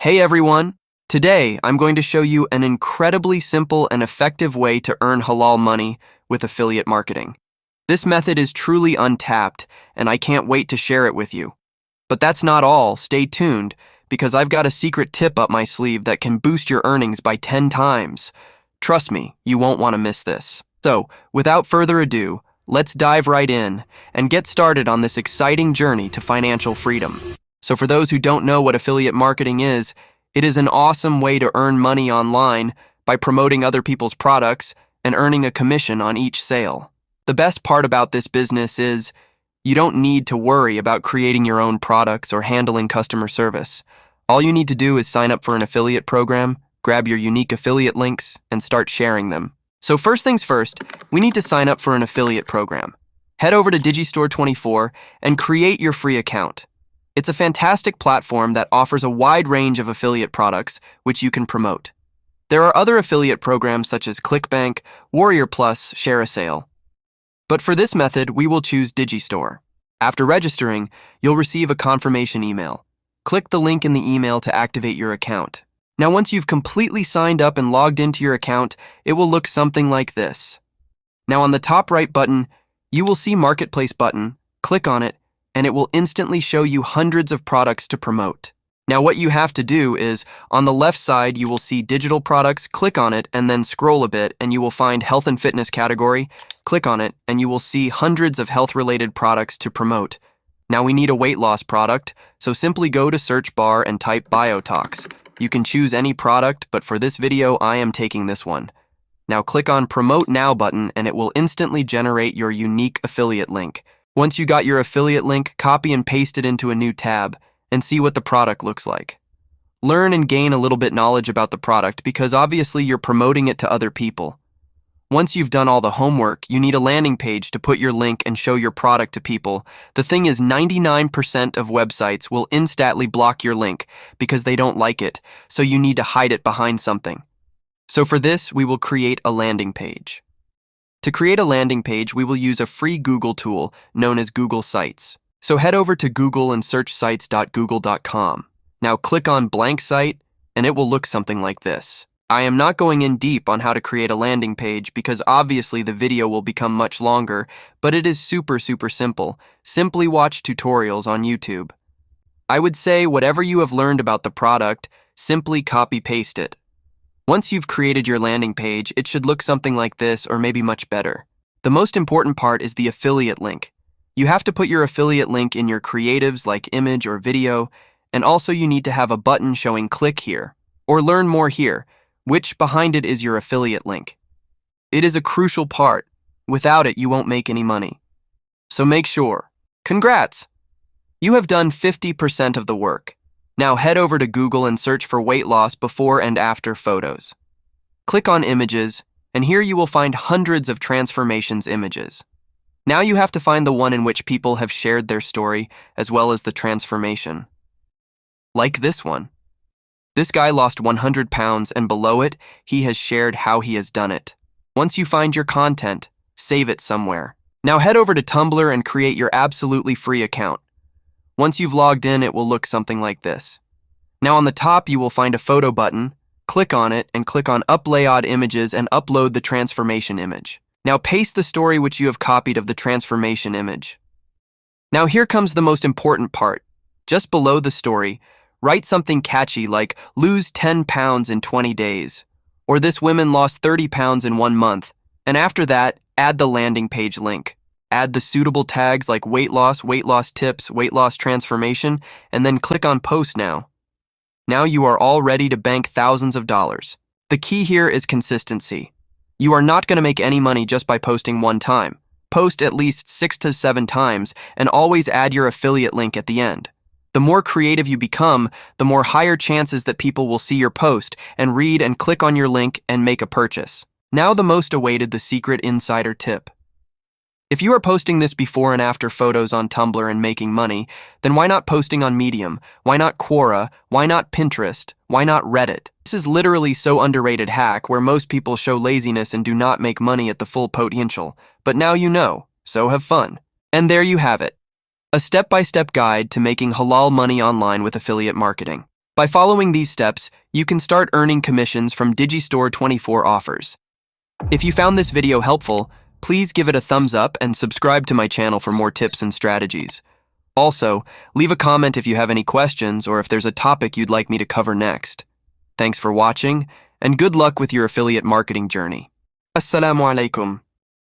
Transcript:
Hey everyone! Today, I'm going to show you an incredibly simple and effective way to earn halal money with affiliate marketing. This method is truly untapped, and I can't wait to share it with you. But that's not all. Stay tuned, because I've got a secret tip up my sleeve that can boost your earnings by 10 times. Trust me, you won't want to miss this. So, without further ado, let's dive right in and get started on this exciting journey to financial freedom. So for those who don't know what affiliate marketing is, it is an awesome way to earn money online by promoting other people's products and earning a commission on each sale. The best part about this business is you don't need to worry about creating your own products or handling customer service. All you need to do is sign up for an affiliate program, grab your unique affiliate links, and start sharing them. So first things first, we need to sign up for an affiliate program. Head over to Digistore24 and create your free account. It's a fantastic platform that offers a wide range of affiliate products which you can promote. There are other affiliate programs such as ClickBank, Warrior Plus, ShareASale. But for this method, we will choose Digistore. After registering, you'll receive a confirmation email. Click the link in the email to activate your account. Now, once you've completely signed up and logged into your account, it will look something like this. Now, on the top right button, you will see Marketplace button. Click on it, and it will instantly show you hundreds of products to promote. Now what you have to do is, on the left side you will see digital products, click on it and then scroll a bit and you will find health and fitness category, click on it and you will see hundreds of health-related products to promote. Now we need a weight loss product, so simply go to search bar and type Biotox. You can choose any product, but for this video I am taking this one. Now click on Promote Now button and it will instantly generate your unique affiliate link. Once you got your affiliate link, copy and paste it into a new tab and see what the product looks like. Learn and gain a little bit knowledge about the product because obviously you're promoting it to other people. Once you've done all the homework, you need a landing page to put your link and show your product to people. The thing is 99% of websites will instantly block your link because they don't like it, so you need to hide it behind something. So for this, we will create a landing page. To create a landing page, we will use a free Google tool known as Google Sites. So head over to Google and search sites.google.com. Now click on blank site and it will look something like this. I am not going in deep on how to create a landing page because obviously the video will become much longer, but it is super simple. Simply watch tutorials on YouTube. I would say whatever you have learned about the product, simply copy-paste it. Once you've created your landing page, it should look something like this or maybe much better. The most important part is the affiliate link. You have to put your affiliate link in your creatives like image or video, and also you need to have a button showing click here or learn more here, which behind it is your affiliate link. It is a crucial part. Without it, you won't make any money. So make sure. Congrats! You have done 50% of the work. Now head over to Google and search for weight loss before and after photos. Click on images, and here you will find hundreds of transformations images. Now you have to find the one in which people have shared their story as well as the transformation. Like this one. This guy lost 100 pounds and below it, he has shared how he has done it. Once you find your content, save it somewhere. Now head over to Tumblr and create your absolutely free account. Once you've logged in, it will look something like this. Now on the top, you will find a photo button. Click on it and click on Upload Images and upload the transformation image. Now paste the story which you have copied of the transformation image. Now here comes the most important part. Just below the story, write something catchy like lose 10 pounds in 20 days, or this woman lost 30 pounds in 1 month, and after that, add the landing page link. Add the suitable tags like weight loss tips, weight loss transformation, and then click on Post Now. Now you are all ready to bank thousands of dollars. The key here is consistency. You are not going to make any money just by posting one time. Post at least 6 to 7 times and always add your affiliate link at the end. The more creative you become, the more higher chances that people will see your post and read and click on your link and make a purchase. Now the most awaited, the secret insider tip. If you are posting this before and after photos on Tumblr and making money, then why not posting on Medium? Why not Quora? Why not Pinterest? Why not Reddit? This is literally so underrated hack where most people show laziness and do not make money at the full potential. But now you know, so have fun. And there you have it. A step-by-step guide to making halal money online with affiliate marketing. By following these steps, you can start earning commissions from Digistore 24 offers. If you found this video helpful, please give it a thumbs up and subscribe to my channel for more tips and strategies. Also, leave a comment if you have any questions or if there's a topic you'd like me to cover next. Thanks for watching, and good luck with your affiliate marketing journey. Assalamu alaikum.